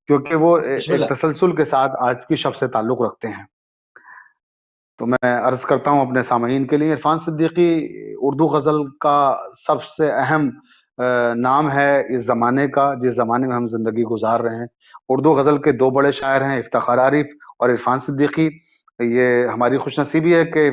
کیونکہ وہ بسم ایک اللہ۔ تسلسل کے ساتھ آج کی شب سے تعلق رکھتے ہیں۔ تو میں عرض کرتا ہوں اپنے سامعین کے لیے، عرفان صدیقی اردو غزل کا سب سے اہم نام ہے اس زمانے کا، جس زمانے میں ہم زندگی گزار رہے ہیں۔ اردو غزل کے دو بڑے شاعر ہیں، افتخار عارف اور عرفان صدیقی۔ یہ ہماری خوش نصیبی ہے کہ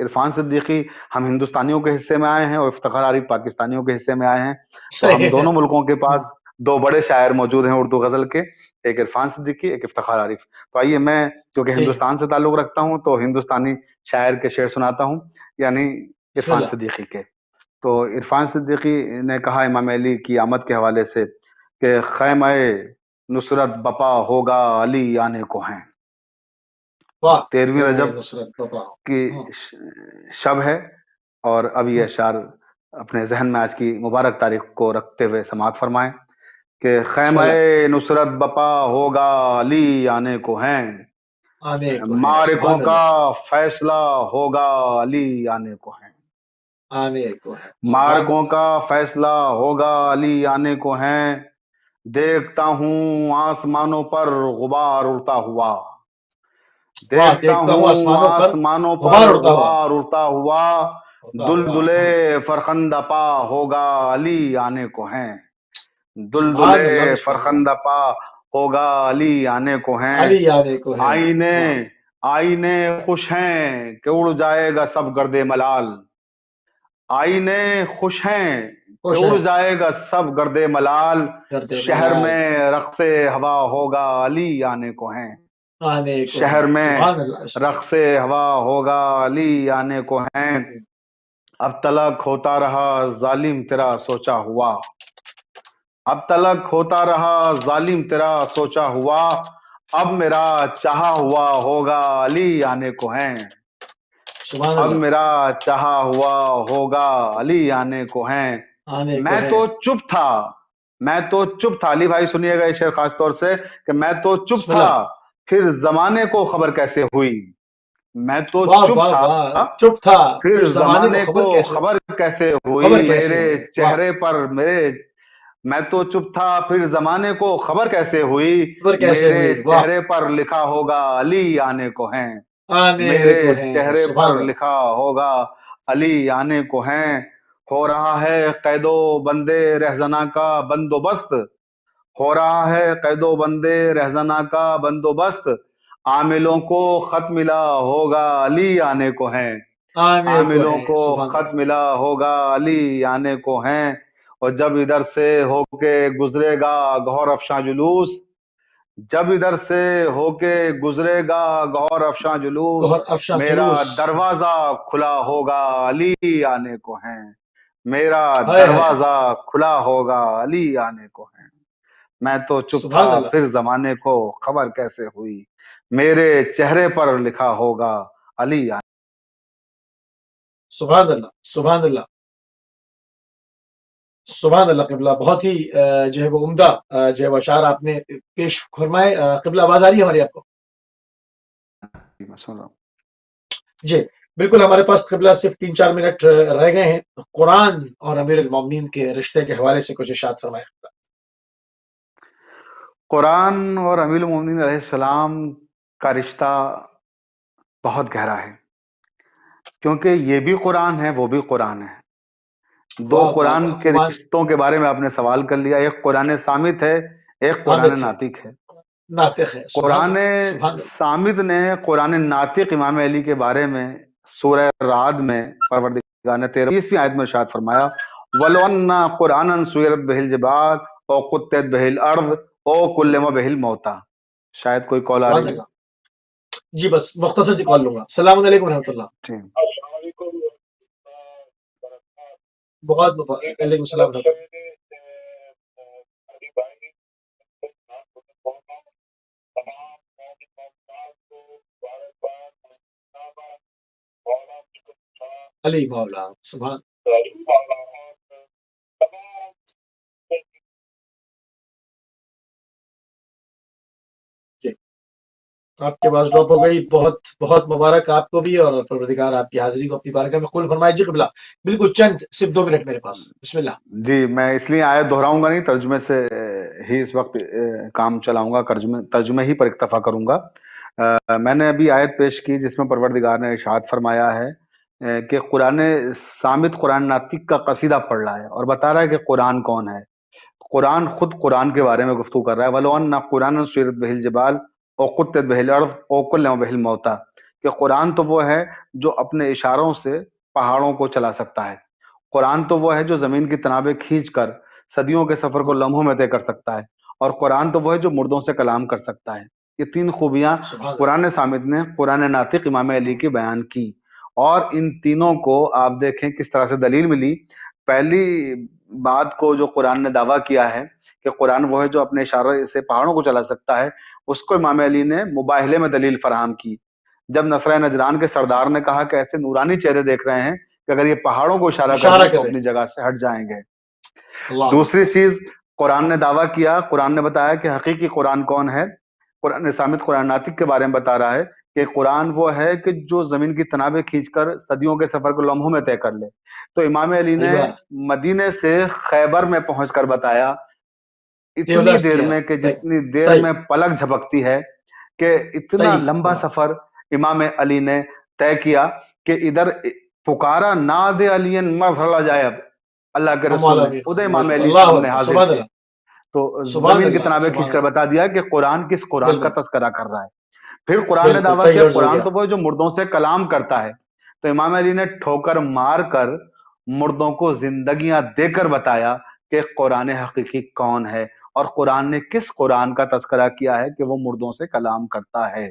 عرفان صدیقی ہم ہندوستانیوں کے حصے میں آئے ہیں اور افتخار عارف پاکستانیوں کے حصے میں آئے ہیں، تو ہم صحیح ہے۔ دونوں ملکوں کے پاس دو بڑے شاعر موجود ہیں اردو غزل کے، ایک عرفان صدیقی، ایک افتخار عارف۔ تو آئیے میں کیونکہ ٹھیک ہے، ہندوستان سے تعلق رکھتا ہوں تو ہندوستانی شاعر کے شعر سناتا ہوں، یعنی بسم عرفان اللہ۔ صدیقی کے۔ تو عرفان صدیقی نے کہا امام علی کی آمد کے حوالے سے کہ خیمہ نصرت بپا ہوگا علی آنے کو ہیں۔ واہ، 13ویں خیمہ رجب نصرت بپا۔ کی شب ہے، اور اب یہ اشعار اپنے ذہن میں آج کی مبارک تاریخ کو رکھتے ہوئے سماعت فرمائیں کہ بسم خیمہ اللہ۔ نصرت بپا ہوگا علی آنے کو ہیں، آنے کو ہے، معرکوں سبحان کا اللہ، فیصلہ ہوگا علی آنے کو ہیں، آنے کو ہے، سبحان معرکوں اللہ۔ کا فیصلہ ہوگا علی آنے کو ہیں، دیکھتا ہوں آسمانوں پر غبار اڑتا ہوا، واہ، دیکھتا دیکھتا ہوں ہوں آسمانوں پر آسمانوں پر غبار اڑتا ہوا، غبار اڑتا ہوا، اڑتا ہوا۔ دلدلے فرخندہ پا ہوگا علی آنے کو ہیں، سبحان دلدلے اللہ، سبحان اللہ، فرخندہ پا ہوگا علی آنے کو ہیں، علی آنے کو ہے۔ آئینے واہ، آئینے خوش ہیں کہ اڑ جائے گا سب گرد ملال، آئینے خوش ہیں کہ خوش اڑ ہیں، جائے گا سب گرد ملال، کرتے شہر ملال، میں رقص ہوا ہوگا علی آنے کو ہیں، آنے کو ہے، شہر میں سبحان اللہ۔ رقص ہوا ہوگا علی آنے کو ہیں، اب تلک ہوتا رہا ظالم تیرا سوچا ہوا، اب تلک ہوتا رہا ظالم تیرا سوچا ہوا، اب میرا چاہا ہوا ہوگا علی آنے کو ہیں، سبحان اب اللہ، میرا چاہا ہوا ہوگا علی آنے کو ہیں، آنے کو میں ہے، تو چپ تھا، میں تو چپ تھا، علی بھائی سنیے گا یہ شعر خاص طور سے کہ میں تو چپ بسم تھا، اللہ۔ پھر زمانے کو خبر کیسے ہوئی، میں تو واہ چپ واہ تھا واہ، چپ تھا، پھر پھر زمانے کو زمانے کو خبر کیسے، خبر کیسے خبر ہوئی، کیسے میرے ہوئی۔ واہ، چہرے پر میں تو چپ تھا پھر زمانے کو خبر کیسے ہوئی، خبر کیسے میرے ہوئی۔ واہ، چہرے پر لکھا ہوگا علی آنے کو ہیں، آنے میرے کو ہے، چہرے سبحان پر اللہ۔ لکھا ہوگا علی آنے کو ہیں، ہو رہا ہے قید و بندے رہزنا کا بندوبست، ہو رہا ہے قید و بندے رہزنا کا بندوبست، عاملوں کو خط ملا ہوگا علی آنے کو ہیں، آنے کو عاملوں ہے، کو سبحان اللہ۔ خط ملا ہوگا علی آنے کو ہیں، اور جب ادھر سے ہو کے گزرے گا گہر افشاں جلوس، جب ادھر سے ہو کے گزرے گا گہر افشاں جلوس، گوہر افشاں میرا جلوس، دروازہ کھلا ہوگا علی آنے کو ہیں، میرا ہائے ہائے، دروازہ کھلا ہوگا علی آنے کو ہیں، میں تو چپ تھا سبحان اللہ، پھر زمانے کو خبر کیسے ہوئی، میرے چہرے پر لکھا ہوگا علی آنے۔ سبحان اللہ، سبحان اللہ، سبحان اللہ قبلہ، بہت ہی جو ہے وہ عمدہ جو ہے وہ اشعار آپ نے پیش فرمائے۔ قبلہ آواز آ رہی ہے ہماری آپ کو؟ جی بالکل، ہمارے پاس قبلہ صرف 3-4 منٹ رہ گئے ہیں، قرآن اور امیر المومنین کے رشتے کے حوالے سے کچھ ارشاد فرمائے۔ قرآن اور امیر المومنین علیہ السلام کا رشتہ بہت گہرا ہے، کیونکہ یہ بھی قرآن ہے وہ بھی قرآن ہے، دو واہ واہ قرآن واہ، کے فمان رشتوں کے بارے میں آپ نے سوال کر لیا، ایک قرآن صامت ہے، ایک قرآن ثابت ہے، ناطق ہے۔ ناطق ہے، سبحان قرآن اللہ، سبحان اللہ، صامت نے قرآن ناطق امام علی کے بارے میں سورہ رعد میں پروردگار نے 23ویں آیت میں ارشاد فرمایا وَلَوْ أَنَّا قُرْآنًا سُيِّرَتْ بِهِ الْجِبَالُ أَوْ قُطِّعَتْ بِهِ الْأَرْضُ أَوْ كُلِّمَ بِهِ الْمَوْتَىٰ۔ شاید کوئی کال آ سبحان رہی ہے۔ اللہ۔ جی بس مختصر سی کال لوں گا۔ السلام علیکم ورحمۃ اللہ۔ ٹھیک۔ السلام علیکم بہت وعلیکم السلام ورحمۃ اللہ۔ علی بھائی علی مولا، سبحان جی، آپ کے پاس ڈراپ ہو گئی، بہت بہت مبارک آپ کو بھی، اور پروردگار آپ کی حاضری کو اپنی بارگاہ میں قبول فرمائے۔ جی قبلہ، بالکل چند صرف 2 منٹ میرے پاس، بسم اللہ۔ جی میں اس لیے آیت دہراؤں گا نہیں، ترجمے سے ہی اس وقت کام چلاؤں گا، ترجمے ہی پر اکتفا کروں گا۔ میں نے ابھی آیت پیش کی جس میں پروردگار نے ارشاد فرمایا ہے کہ قرآن سامد قرآن ناطق کا قصیدہ پڑھ رہا ہے اور بتا رہا ہے کہ قرآن کون ہے۔ قرآن خود قرآن کے بارے میں گفتگو کر رہا ہے، وَلَوْ أَنَّ قُرْآنًا سُيِّرَتْ بِهِ الْجِبَالُ أَوْ قُطِّعَتْ بِهِ الْأَرْضُ أَوْ كُلِّمَ بِهِ الْمَوْتَىٰ، کہ قرآن تو وہ ہے جو اپنے اشاروں سے پہاڑوں کو چلا سکتا ہے، قرآن تو وہ ہے جو زمین کی تنابیں کھینچ کر صدیوں کے سفر کو لمحوں میں طے کر سکتا ہے، اور قرآن تو وہ ہے جو مردوں سے کلام کر سکتا ہے۔ یہ تین خوبیاں سبحان اللہ، قرآن سامد نے قرآن ناطق امام علی کی بیان کی، اور ان تینوں کو آپ دیکھیں کس طرح سے دلیل ملی۔ پہلی بات کو جو قرآن نے دعویٰ کیا ہے کہ قرآن وہ ہے جو اپنے اشارے سے پہاڑوں کو چلا سکتا ہے، اس کو امام علی نے مباہلے میں دلیل فراہم کی، جب نصرہ نجران کے سردار نے کہا کہ ایسے نورانی چہرے دیکھ رہے ہیں کہ اگر یہ پہاڑوں کو اشارہ کر دیں تو کرے اپنی جگہ سے ہٹ جائیں گے۔ اللہ دوسری چیز قرآن نے دعویٰ کیا، قرآن نے بتایا کہ حقیقی قرآن کون ہے۔ قرآن سامد قرآن ناطق کے بارے میں بتا رہا ہے کہ قرآن وہ ہے کہ جو زمین کی تنابیں کھینچ کر صدیوں کے سفر کو لمحوں میں طے کر لے۔ تو امام علی نے ایوہ مدینے سے خیبر میں پہنچ کر بتایا اتنی دیولر دیر کیا میں کہ طيب جتنی دیر طيب میں پلک جھپکتی ہے، کہ اتنا طيب لمبا اللہ سفر امام علی نے طے کیا کہ ادھر پکارا ناد علی مرحلہ جائب، اللہ کے رسول نے ادھر امام علی اللہ سامنے اکبر، حاضر سبحان تھے، اللہ، تو سبحان زمین کی اللہ، تنابیں کھینچ سبحان کر اللہ، بتا دیا کہ قرآن کس قرآن کا بالکل تذکرہ کر رہا ہے۔ پھر قرآن نے بالکل دعویٰ کئی کیا عرض ہو قرآن گیا، تو وہ جو مردوں سے کلام کرتا ہے، تو امام علی نے ٹھوکر مار کر مردوں کو زندگیاں دے کر بتایا کہ قرآن حقیقی کون ہے، اور قرآن نے کس قرآن کا تذکرہ کیا ہے کہ وہ مردوں سے کلام کرتا ہے۔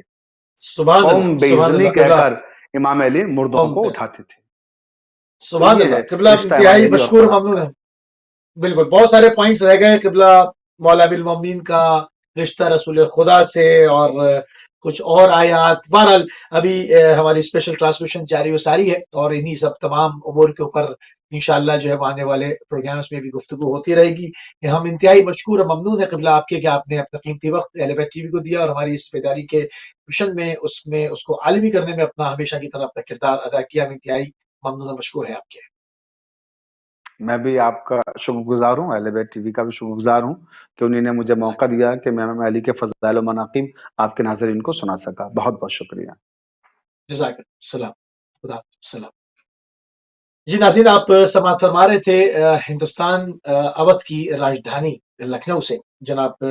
سبحان اللہ، قوم سبحان بیزنی اللہ، کہہ قبلہ کر امام علی مردوں قوم کو پہ اٹھاتے تھے۔ تو سبحان یہ اللہ، ہے قبلہ رشتہ امام انتہائی علی اور مشکور قرآن ممنون کا۔ ہے، بالکل بہت سارے پوائنٹس رہ گئے قبلہ مولا ابی المومنین کا رشتہ رسول خدا سے، اور کچھ اور آیات، بہرحال ابھی ہماری اسپیشل ٹرانسمیشن جاری و ساری ہے، اور انہی سب تمام امور کے اوپر انشاءاللہ جو ہے آنے والے پروگرامز میں بھی گفتگو ہوتی رہے گی۔ کہ ہم انتہائی مشکور اور ممنون ہے قبلہ آپ کے کہ آپ نے اپنا قیمتی وقت اہل بیت ٹی وی کو دیا، اور ہماری اس بیداری کے مشن میں اس کو عالمی کرنے میں اپنا ہمیشہ کی طرح اپنا کردار ادا کیا۔ ہم انتہائی ممنون اور مشکور ہے آپ کے۔ میں بھی آپ کا شکر گزار ہوں، اہل بیت ٹی وی کا بھی شکر گزار ہوں کہ انہوں نے مجھے موقع دیا کہ میں امام علی کے فضائل و مناقب آپ کے ناظرین کو سنا سکا۔ بہت بہت شکریہ۔ جزاک اللہ، السلام، خدا حافظ، السلام۔ جی ناظرین، آپ سماعت فرما رہے تھے ہندوستان اودھ کی راجدھانی لکھنؤ سے جناب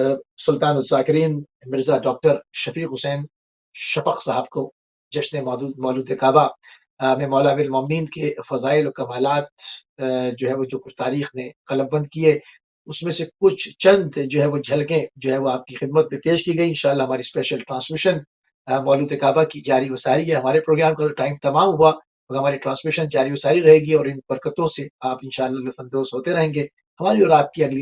سلطان الذاکرین مرزا ڈاکٹر شفیق حسین شفق صاحب کو جشن مولود کعبہ میں مولا امیر المومنین کے فضائل و کمالات جو ہے وہ جو کچھ تاریخ نے قلم بند کیے، اس میں سے کچھ چند جو ہے وہ جھلکیں جو ہے وہ آپ کی خدمت میں پیش کی گئی۔ انشاءاللہ ہماری اسپیشل ٹرانسمیشن مولود کعبہ کی جاری و ساری ہے۔ ہمارے پروگرام کا ٹائم تمام ہوا، اور ہماری ٹرانسمیشن جاری و ساری رہے گی، اور ان برکتوں سے آپ انشاءاللہ لطف اندوز ہوتے رہیں گے۔ ہماری اور آپ کی اگلی